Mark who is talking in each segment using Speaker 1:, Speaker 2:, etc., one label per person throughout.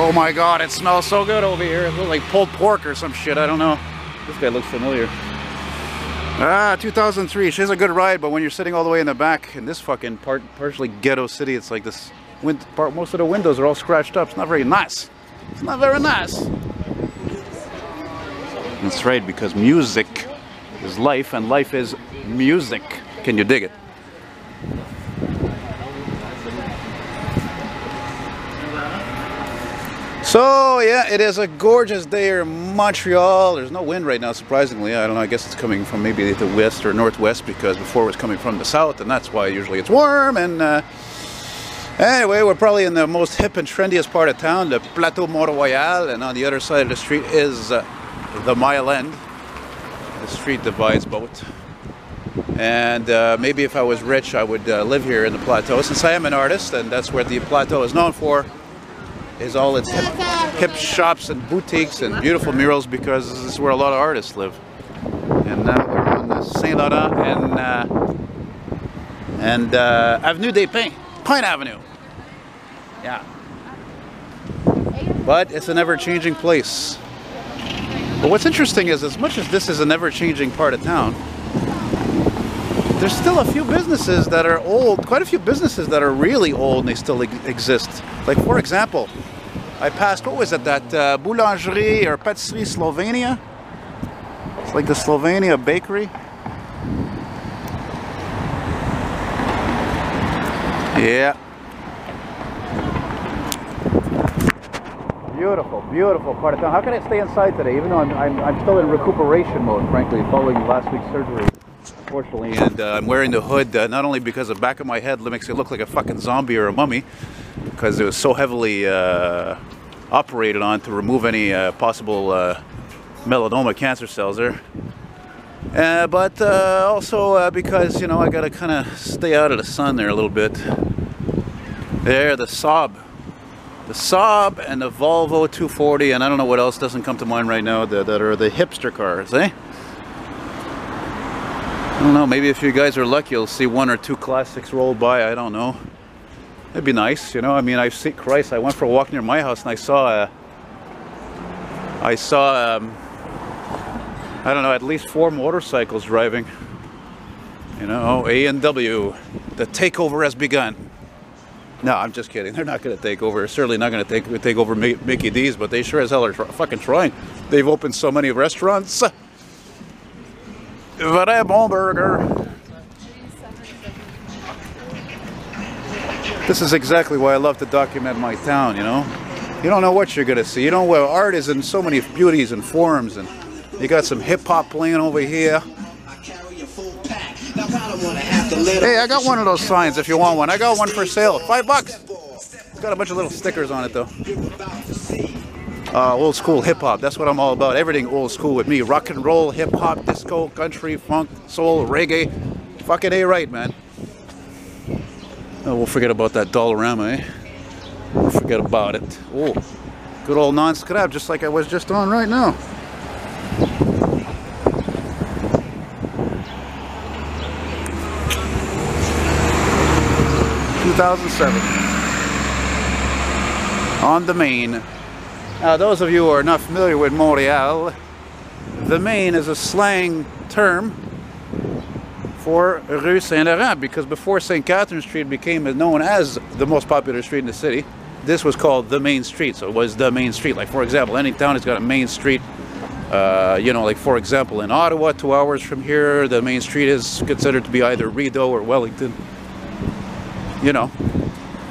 Speaker 1: Oh my god, it smells so good over here. It looks like pulled pork or some shit, I don't know. This guy looks familiar. Ah, 2003. She's a good ride, but when you're sitting all the way in the back in this fucking partially ghetto city, it's like this most of the windows are all scratched up. It's not very nice. It's not very nice. That's right, because music is life and life is music. Can you dig it? So yeah, it is a gorgeous day here in Montreal. There's no wind right now, surprisingly. I don't know, I guess it's coming from maybe the west or northwest, because before it was coming from the south, and that's why usually it's warm. And anyway, we're probably in the most hip and trendiest part of town, the Plateau Montreal, and on the other side of the street is the Mile End. The street divides both. And maybe if I was rich, I would live here in the Plateau. Since I am an artist, and that's where the Plateau is known for, is all its hip shops and boutiques and beautiful murals, because this is where a lot of artists live. And now we're on the Saint Laurent and Avenue des Pins, Pine Avenue. Yeah. But it's an ever-changing place. But what's interesting is, as much as this is an ever-changing part of town, there's still a few businesses that are old, quite a few businesses that are really old, and they still exist. Like, for example, I passed, what was it, that boulangerie or patisserie Slovenia? It's like the Slovenia bakery. Yeah. Beautiful, beautiful part of town. How can I stay inside today, even though I'm still in recuperation mode, frankly, following last week's surgery, unfortunately. And I'm wearing the hood, not only because the back of my head makes it look like a fucking zombie or a mummy, because it was so heavily operated on to remove any possible melanoma cancer cells there. But also because, you know, I gotta kind of stay out of the sun there a little bit. There, the Saab. The Saab and the Volvo 240, and I don't know what else doesn't come to mind right now, that are the hipster cars, eh? I don't know, maybe if you guys are lucky, you'll see one or two classics roll by, I don't know. It'd be nice, you know, I mean, Christ, I went for a walk near my house and I saw I don't know, at least 4 motorcycles driving. You know, A&W, the takeover has begun. No, I'm just kidding. They're not going to take over. Certainly not going to take over Mickey D's, but they sure as hell are fucking trying. They've opened so many restaurants. Vrai bon burger. This is exactly why I love to document my town, you know. You don't know what you're going to see. You know, well, art is in so many beauties and forms, and you got some hip-hop playing over here. Hey, I got one of those signs if you want one. I got one for sale. $5. It's got a bunch of little stickers on it though. Old school hip hop. That's what I'm all about. Everything old school with me. Rock and roll, hip hop, disco, country, funk, soul, reggae. Fucking A right, man. Oh, we'll forget about that Dollarama, eh? We'll forget about it. Oh, good old non-scrap, just like I was just on right now. On the Main. Now, those of you who are not familiar with Montreal, the Main is a slang term for Rue Saint-Laurent, because before St. Catherine Street became known as the most popular street in the city, this was called the Main Street. So it was the Main Street. Like, for example, any town has got a main street. You know, like for example, in Ottawa, 2 hours from here, the Main Street is considered to be either Rideau or Wellington. You know,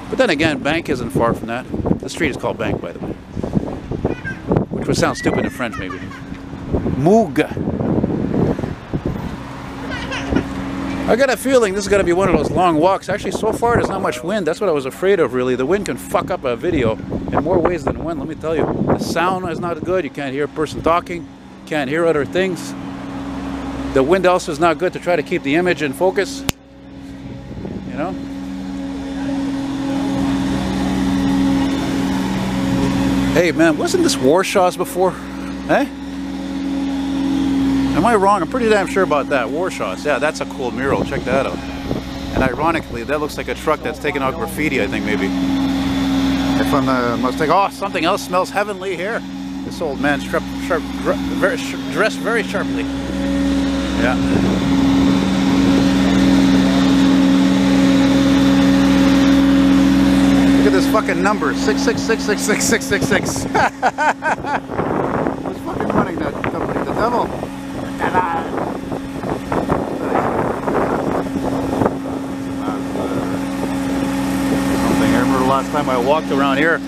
Speaker 1: but then again, Bank isn't far from that. The street is called Bank, by the way, which would sound stupid in French, maybe. Moog. I got a feeling this is going to be one of those long walks. Actually, so far there's not much wind. That's what I was afraid of, really. The wind can fuck up a video in more ways than one, let me tell you. The sound is not good. You can't hear a person talking. Can't hear other things. The wind also is not good to try to keep the image in focus. You know? Hey man, wasn't this Warshaw's before? Eh? Am I wrong? I'm pretty damn sure about that. Warshaw's. Yeah, that's a cool mural. Check that out. And ironically, that looks like a truck that's taking out graffiti, I think, maybe. From the Mustang. Oh, something else smells heavenly here. This old man's dressed very sharply. Yeah. Look at this fucking number, 666666666. Who's fucking running that company? The devil. Last time I walked around here,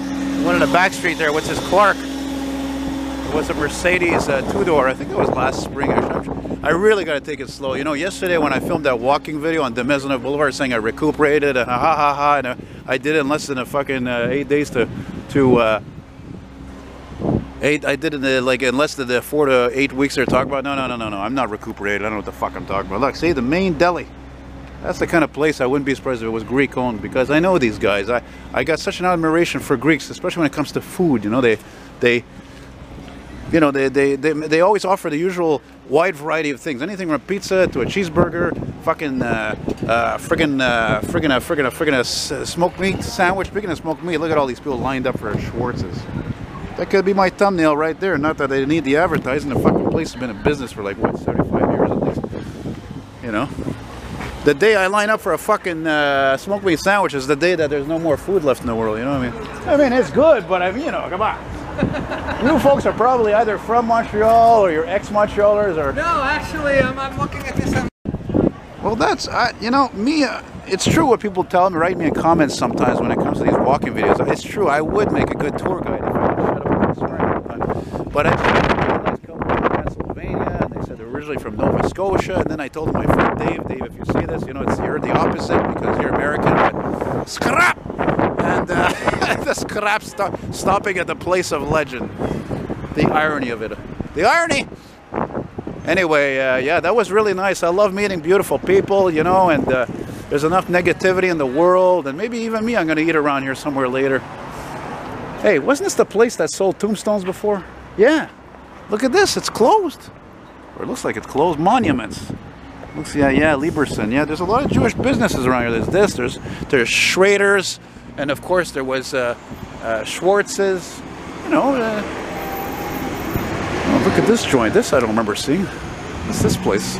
Speaker 1: one in the back street there, which is Clark. It was a Mercedes two-door. I think it was last spring. Actually, I really got to take it slow. You know, yesterday when I filmed that walking video on Demesne Boulevard saying I recuperated and ha ha ha, and I did it in less than a fucking 8 days I did it like in less than the 4 to 8 weeks they're talking about. No. I'm not recuperated. I don't know what the fuck I'm talking about. Look, see the main deli. That's the kind of place I wouldn't be surprised if it was Greek owned, because I know these guys. I got such an admiration for Greeks, especially when it comes to food. You know, they always offer the usual wide variety of things. Anything from a pizza to a cheeseburger, fucking friggin' smoked meat sandwich. Speaking of smoked meat, look at all these people lined up for Schwartz's. That could be my thumbnail right there. Not that they need the advertising. The fucking place has been in business for like what, 75 years at least. You know. The day I line up for a fucking smoked meat sandwich is the day that there's no more food left in the world, you know what I mean? I mean, it's good, but I mean, you know, come on. You folks are probably either from Montreal or you're ex-Montrealers or...
Speaker 2: No, actually, I'm looking at this.
Speaker 1: Well, that's, you know, me, it's true what people tell me, write me in comments sometimes when it comes to these walking videos. It's true, I would make a good tour guide if I could shut up and swear. But I originally from Nova Scotia, and then I told my friend Dave, if you see this, you know, you're the opposite because you're American, but scrap! And the scrap stopping at the place of legend. The irony of it. The irony! Anyway, yeah, that was really nice. I love meeting beautiful people, you know, and there's enough negativity in the world, and maybe even me, I'm going to eat around here somewhere later. Hey, wasn't this the place that sold tombstones before? Yeah. Look at this, it's closed. Or it looks like it's closed. Monuments. Looks, yeah, Lieberson. Yeah, there's a lot of Jewish businesses around here. There's this, there's Schrader's, and of course there was Schwartz's. You know, oh, look at this joint. This I don't remember seeing. What's this place?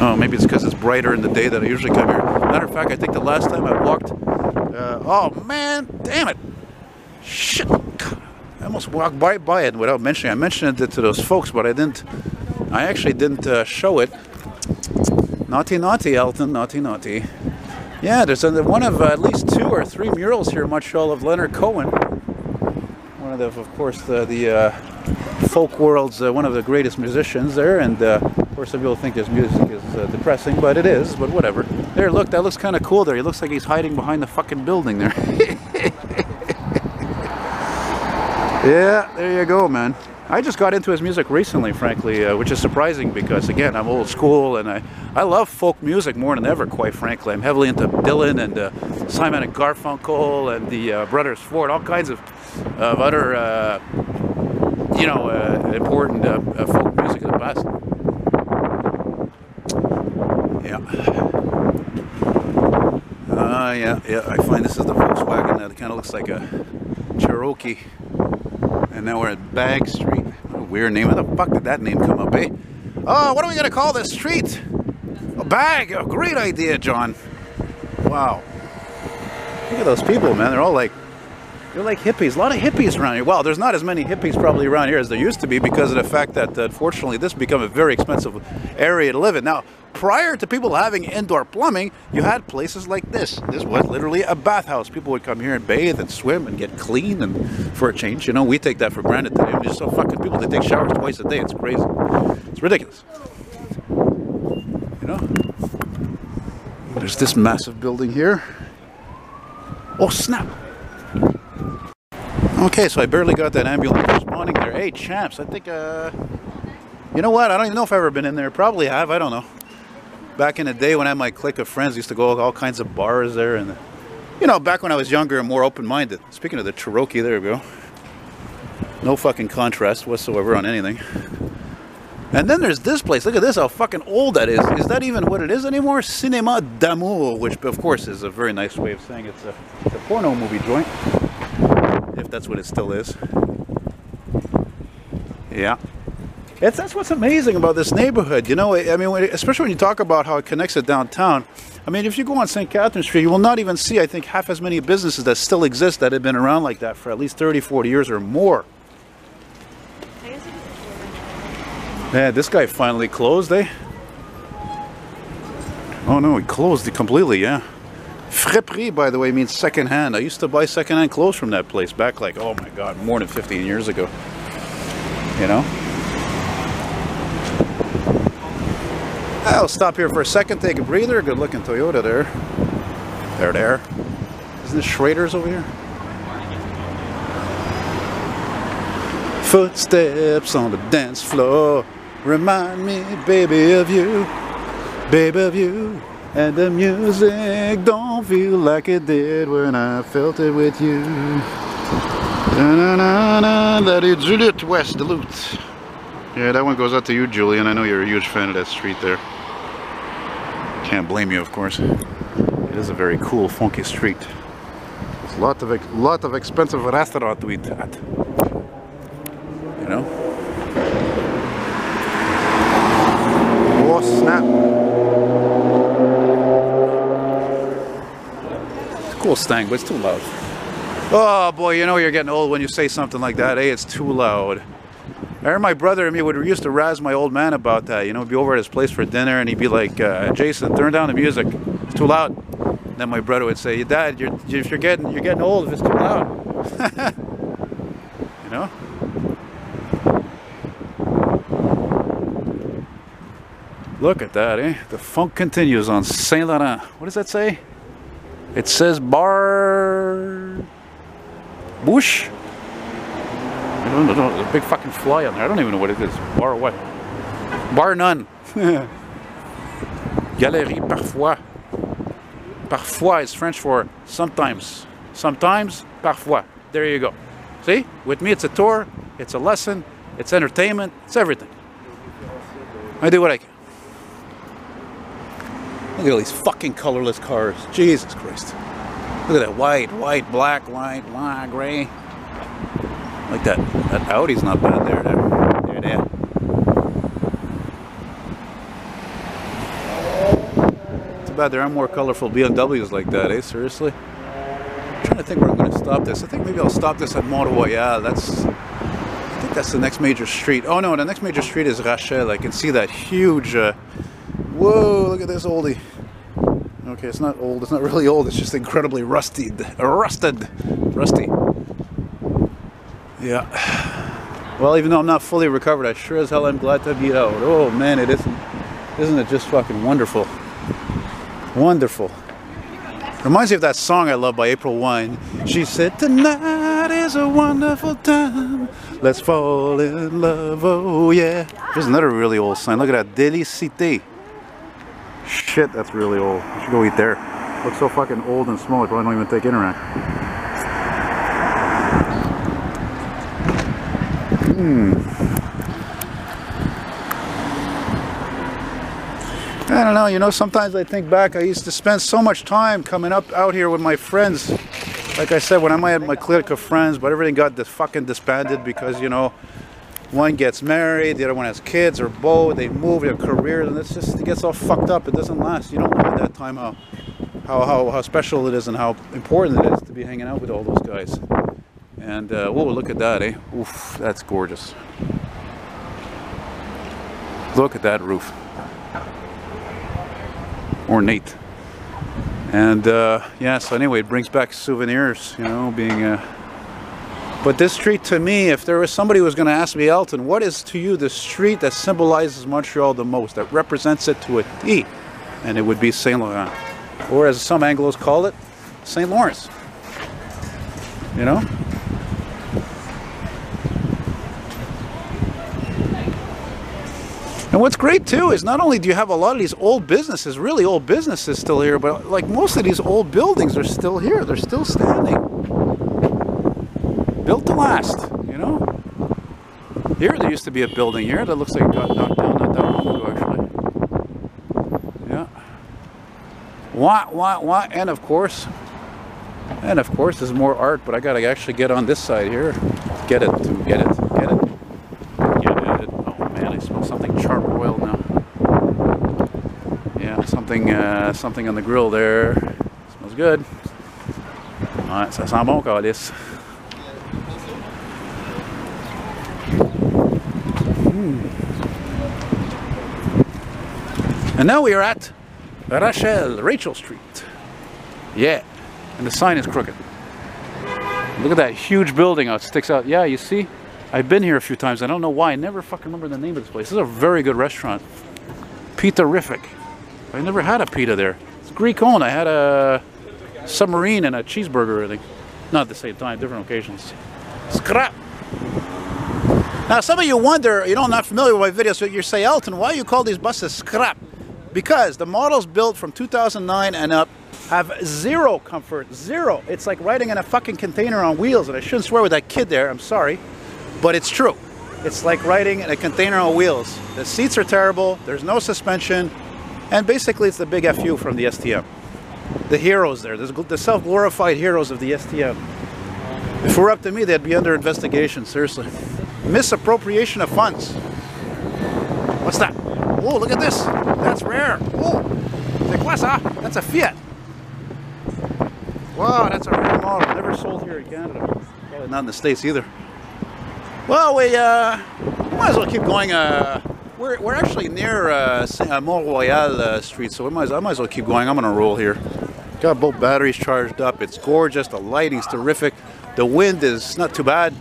Speaker 1: Oh, maybe it's because it's brighter in the day that I usually come here. Matter of fact, I think the last time I walked, oh man, damn it. Shit. I almost walked by it without mentioning. I mentioned it to those folks, but I actually didn't show it. Naughty, Elton, naughty. Yeah, there's one of at least 2 or 3 murals here in Montreal of Leonard Cohen. One of course, the folk world's one of the greatest musicians there. And of course, some people think his music is depressing, but it is. But whatever. There, look, that looks kind of cool there. He looks like he's hiding behind the fucking building there. Yeah, there you go, man. I just got into his music recently, frankly, which is surprising because, again, I'm old school and I love folk music more than ever, quite frankly. I'm heavily into Dylan and Simon and Garfunkel and the Brothers Ford, all kinds of other, you know, important folk music of the past. Yeah, I find this is the Volkswagen that kind of looks like a Cherokee. And now we're at Bag Street. What a weird name. How the fuck did that name come up, eh? Oh, what are we going to call this street? A Bag. A great idea, John. Wow. Look at those people, man. They're all like, they're like hippies. A lot of hippies around here. Well, there's not as many hippies probably around here as there used to be because of the fact that, unfortunately, this has become a very expensive area to live in. Now, prior to people having indoor plumbing, you had places like this. This was literally a bathhouse. People would come here and bathe and swim and get clean, and for a change, you know, we take that for granted today. There's so fucking people that take showers twice a day. It's crazy. It's ridiculous. You know? There's this massive building here. Oh, snap. Okay, so I barely got that ambulance responding there. Hey, champs, I think, you know what? I don't even know if I've ever been in there. Probably have. I don't know. Back in the day when I had my clique of friends, used to go to all kinds of bars there. And, you know, back when I was younger and more open-minded. Speaking of the Cherokee, there we go. No fucking contrast whatsoever on anything. And then there's this place. Look at this, how fucking old that is. Is that even what it is anymore? Cinéma d'Amour, which, of course, is a very nice way of saying it's a porno movie joint. if that's what it still is. Yeah. That's what's amazing about this neighborhood, you know. I mean, especially when you talk about how it connects to downtown. I mean, if you go on St. Catherine Street, you will not even see, I think, half as many businesses that still exist that have been around like that for at least 30, 40 years or more. Yeah, this guy finally closed, eh? Oh no, he closed it completely, yeah. Friperie, by the way, means second-hand. I used to buy second-hand clothes from that place back like, oh my god, more than 15 years ago. You know? I'll stop here for a second, take a breather. Good looking Toyota there. There. Isn't this Schrader's over here? Footsteps on the dance floor remind me, baby, of you. Baby, of you. And the music don't feel like it did when I felt it with you. Da-na-na-na, that is Juliet West Duluth. Yeah, that one goes out to you, Julian. I know you're a huge fan of that street there. Can't blame you, of course. It is a very cool, funky street. There's a lot of expensive restaurants to eat at. You know? Oh, snap. It's a cool stang, but it's too loud. Oh, boy, you know you're getting old when you say something like that, eh? It's too loud. I remember my brother and me used to razz my old man about that. You know, we'd be over at his place for dinner and he'd be like, Jason, turn down the music. It's too loud. And then my brother would say, Dad, you're getting old if it's too loud. You know? Look at that, eh? The funk continues on Saint Laurent. What does that say? It says Bar Bouche. I don't know, there's a big fucking fly on there. I don't even know what it is. Bar what? Bar none. Galerie parfois. Parfois is French for sometimes. Sometimes, parfois. There you go. See? With me it's a tour, it's a lesson, it's entertainment, it's everything. I do what I can. Look at all these fucking colorless cars. Jesus Christ. Look at that white, black, gray. Like that Audi's not bad there. Too bad there are more colorful BMWs like that, eh? Seriously? I'm trying to think where I'm going to stop this. I think maybe I'll stop this at Montreal. I think that's the next major street. Oh no, the next major street is Rachel. I can see that huge... whoa, look at this oldie. Okay, it's not old. It's not really old. It's just incredibly rusty. Rusty. Yeah. Well, even though I'm not fully recovered, I sure as hell am glad to be out. Oh man, it isn't. Isn't it just fucking wonderful? Wonderful. Reminds me of that song I love by April Wine. She said, tonight is a wonderful time. Let's fall in love, oh yeah. Here's another really old sign. Look at that, Delicité. Shit, that's really old. I should go eat there. Looks so fucking old and small, I probably don't even take Interact. I don't know, you know, sometimes I think back, I used to spend so much time coming up out here with my friends. Like I said, when I had my clique of friends, but everything got fucking disbanded because, you know, one gets married, the other one has kids or both, they move, they have careers, and it gets all fucked up. It doesn't last. You don't know at that time how special it is and how important it is to be hanging out with all those guys. And, whoa, look at that, eh? Oof, that's gorgeous. Look at that roof. Ornate. And, yeah, so anyway, it brings back souvenirs, you know, being... But this street, to me, if there was somebody who was going to ask me, Elton, what is to you the street that symbolizes Montreal the most, that represents it to a T? And it would be Saint Laurent. Or as some Anglos call it, St. Lawrence. You know? And what's great too is not only do you have a lot of these old businesses, really old businesses still here, but like most of these old buildings are still here. They're still standing. Built to last, you know? Here there used to be a building here that looks like it got knocked down not that long ago, actually. Yeah. And of course, And of course, there's more art, but I gotta actually get on this side here. Get it. Oh man, I smell something charbroiled now. Yeah, something on the grill there. Smells good. Ouais, ça sent bon, calice. And now we are at Rachel Street. Yeah, and the sign is crooked. Look at that huge building out, sticks out. Yeah, you see? I've been here a few times. I don't know why. I never fucking remember the name of this place. This is a very good restaurant. Pita-rific. I never had a pita there. It's Greek owned. I had a submarine and a cheeseburger, I think. Not at the same time, different occasions. Scrap! Now, some of you wonder, not familiar with my videos, so you say, Elton, why you call these buses scrap? Because the models built from 2009 and up have zero comfort, zero. It's like riding in a fucking container on wheels, and I shouldn't swear with that kid there, I'm sorry, but it's true. It's like riding in a container on wheels. The seats are terrible, there's no suspension, and basically it's the big FU from the STM. The heroes there, the self-glorified heroes of the STM. If it were up to me, they'd be under investigation, seriously. Misappropriation of funds. What's that? Oh, look at this. That's rare. Oh, c'est quoi ça? That's a Fiat. Wow, that's a rare model. Never sold here in Canada. Probably not in the States either. Well, we might as well keep going. We're actually near Montreal Street, so I might as well keep going. I'm gonna roll here. Got both batteries charged up. It's gorgeous. The lighting's terrific. The wind is not too bad.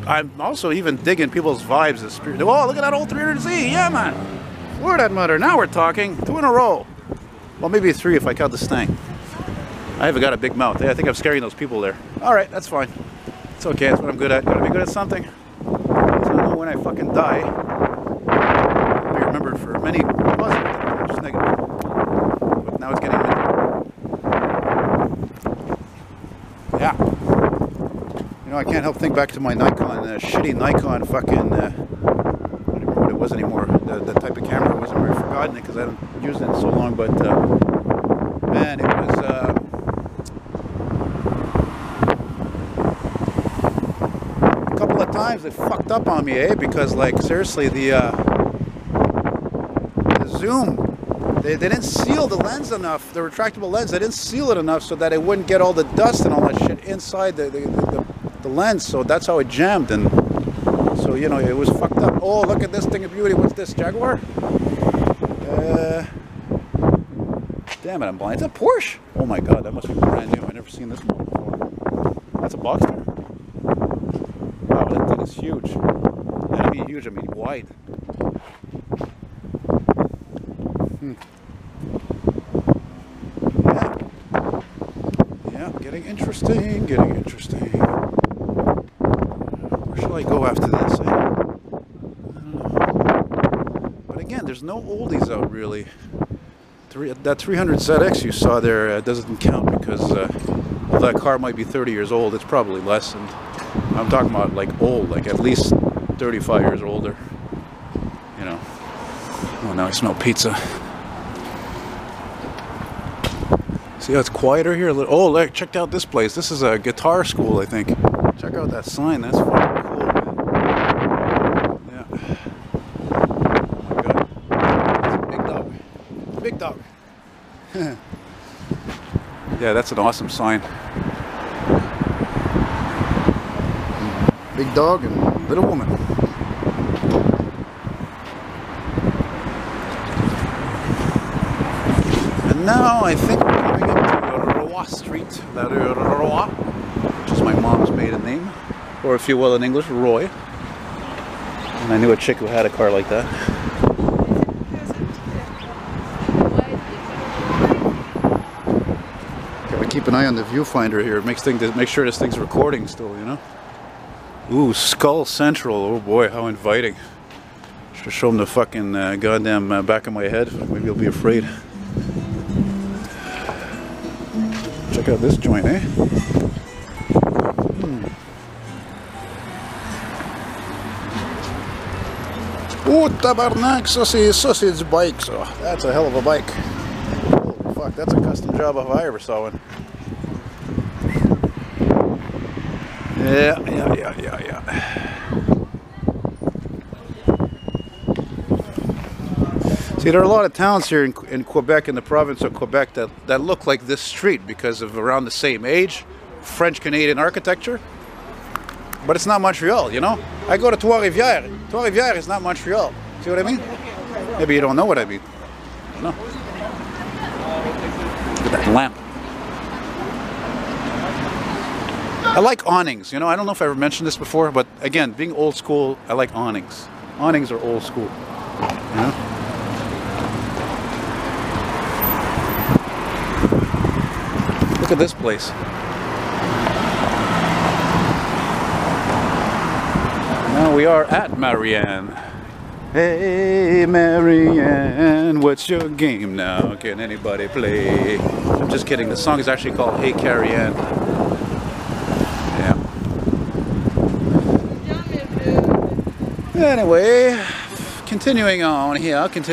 Speaker 1: I'm also even digging people's vibes. Oh, look at that old 300Z. Yeah, man. Lord that mother. Now we're talking. 2 in a row. Well, maybe 3 if I count the Stang. I haven't got a big mouth. I think I'm scaring those people there. All right, that's fine. It's okay. That's what I'm good at. Gotta be good at something. So I know when I fucking die, I'll be remembered for many positive things, just negative. But now it's getting windy. Yeah. I can't help think back to my Nikon, shitty Nikon fucking, I don't remember what it was anymore. The type of camera, I wasn't very forgotten it because I haven't used it in so long, but man, it was, a couple of times it fucked up on me, because like seriously, the zoom, they didn't seal the lens enough, the retractable lens, they didn't seal it enough so that it wouldn't get all the dust and all that shit inside the lens, so that's how it jammed, and so it was fucked up. Oh, look at this thing of beauty. What's this, Jaguar? Damn it, I'm blind. It's a Porsche. Oh my god, that must be brand new. I've never seen this one before. That's a Boxster. Wow, that thing is huge. And I mean huge, I mean wide. Yeah, getting interesting, Where shall I go after this? I don't know. But again, there's no oldies out really. That 300ZX you saw there doesn't count because well, that car might be 30 years old. It's probably less, and I'm talking about like old, like at least 35 years older. Oh, now I smell pizza. See how it's quieter here? Oh, look, check out this place. This is a guitar school, I think. Check out that sign. That's fucking cool, man. Yeah. Oh my god. That's a big dog. Big dog. Yeah, that's an awesome sign. Big dog and little woman. And now I think we're coming into Roy Street, La Rue Roy, which is my mom's maiden name, or if you will in English, Roy. And I knew a chick who had a car like that. Gotta keep an eye on the viewfinder here. Make sure this thing's recording still, Ooh, Skull Central. Oh boy, how inviting. Should show them the fucking goddamn back of my head. Maybe you'll be afraid. Check out this joint, Oh, tabarnak, sausage bikes. Oh, that's a hell of a bike. Holy fuck, that's a custom job if I ever saw one. Yeah. See, there are a lot of towns here in Quebec, in the province of Quebec, that look like this street because of around the same age, French-Canadian architecture. But it's not Montreal, you know? I go to Trois-Rivières. Trois-Rivières is not Montreal. See what I mean? Maybe you don't know what I mean. I don't know. Look at that lamp. I like awnings, you know? I don't know if I ever mentioned this before, but again, being old school, I like awnings. Awnings are old school, you know? Look at this place. Now we are at Marianne. Hey Marianne, what's your game now? Can anybody play? I'm just kidding. The song is actually called Hey Carrie Ann. Yeah. Anyway, continuing on here, Looking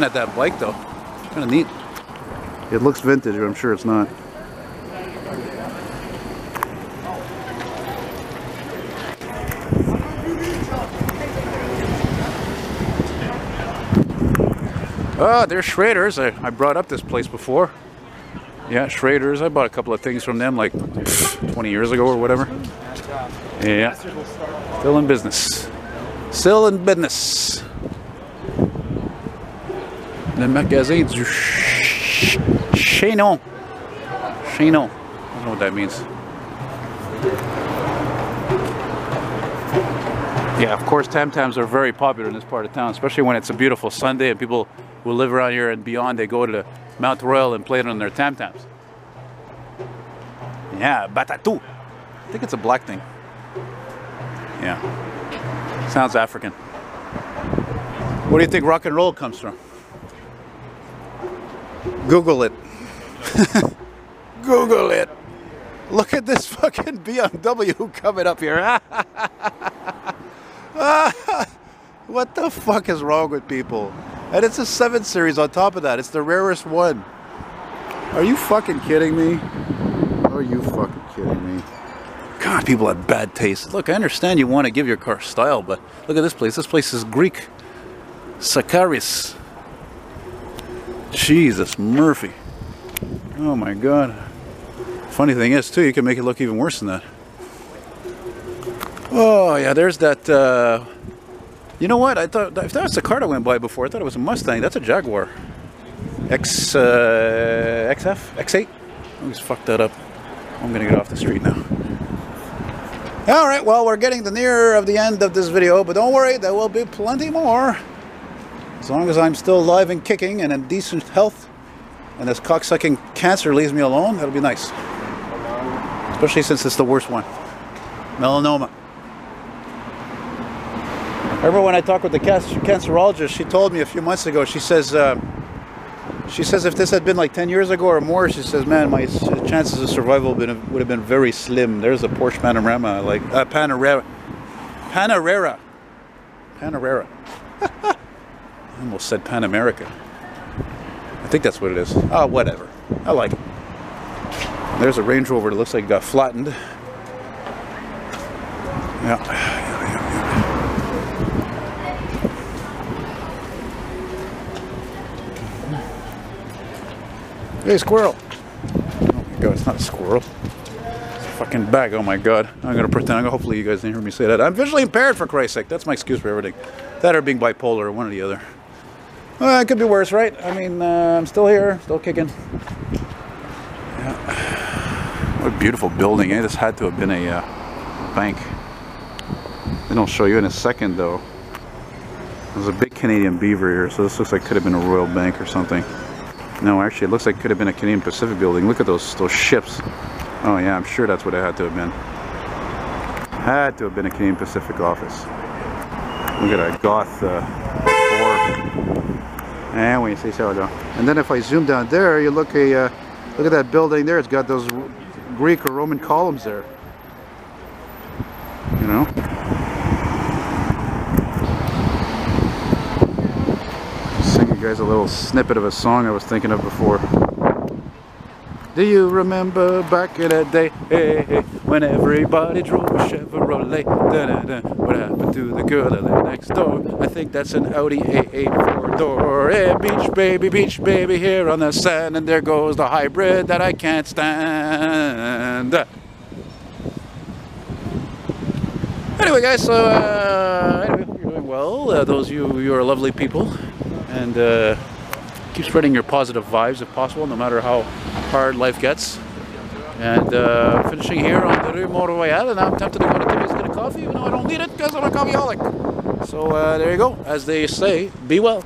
Speaker 1: at that bike though. Kind of neat. It looks vintage, but I'm sure it's not. Oh, there's Schrader's. I brought up this place before. Yeah, Schrader's. I bought a couple of things from them like 20 years ago or whatever. Yeah. Still in business. Still in business. Le magasin du Chaînon. Chaînon. I don't know what that means. Yeah, of course, tam-tams are very popular in this part of town, especially when it's a beautiful Sunday and people who live around here and beyond, they go to the Montreal and play it on their tam-tams. Yeah, batatu. I think it's a black thing. Yeah. Sounds African. Where do you think rock and roll comes from? Google it. Google it. Look at this fucking BMW coming up here. What the fuck is wrong with people? And it's a 7 Series on top of that. It's the rarest one. Are you fucking kidding me? Are you fucking kidding me? God, people have bad taste. Look, I understand you want to give your car style, but look at this place. This place is Greek. Sakaris. Jesus, Murphy. Oh my God. Funny thing is, too, you can make it look even worse than that. Oh, yeah, there's that... you know what? I thought if that was the car that went by before, I thought it was a Mustang. That's a Jaguar. XF? X8? I just fucked that up. I'm gonna get off the street now. Alright, well, we're getting near the end of this video, but don't worry, there will be plenty more. As long as I'm still alive and kicking and in decent health, and this cocksucking cancer leaves me alone, that'll be nice. Especially since it's the worst one. Melanoma. Remember when I talked with the cancerologist, she told me a few months ago, she says if this had been like 10 years ago or more, she says, man, my chances of survival would have been very slim. There's a Porsche Panorama, like, Panarera. I almost said Pan America. I think that's what it is. Oh, whatever. I like it. There's a Range Rover that looks like it got flattened. Yeah. Hey, squirrel. Oh my God, it's not a squirrel. It's a fucking bag. Oh my God. I'm gonna pretend. Hopefully you guys didn't hear me say that. I'm visually impaired, for Christ's sake. That's my excuse for everything. That or being bipolar, one or the other. It could be worse, right? I mean, I'm still here, still kicking. Yeah. What a beautiful building, eh? This had to have been a bank. Then I'll show you in a second, though. There's a big Canadian beaver here, so this looks like it could have been a Royal Bank or something. No, actually, it looks like it could have been a Canadian Pacific building. Look at those ships. Oh yeah, I'm sure that's what it had to have been. Had to have been a Canadian Pacific office. Look at that goth door. And when you say so, though. And then if I zoom down there, you look at that building there. It's got those Greek or Roman columns there. You know. Sing you guys a little snippet of a song I was thinking of before. Do you remember back in that day, hey, hey, when when everybody drove a Chevrolet. Da-da-da. What happened to the girl that lived next door? I think that's an Audi A8 4-door. Hey, beach baby, here on the sand, and there goes the hybrid that I can't stand. Anyway, guys, so anyway, hope you're doing well. Those of you are lovely people, and keep spreading your positive vibes if possible, no matter how hard life gets. And finishing here on the Rue Montreal, and I'm tempted to go to Timmy's and get a coffee, even though I don't need it because I'm a coffeeaholic. So there you go. As they say, be well.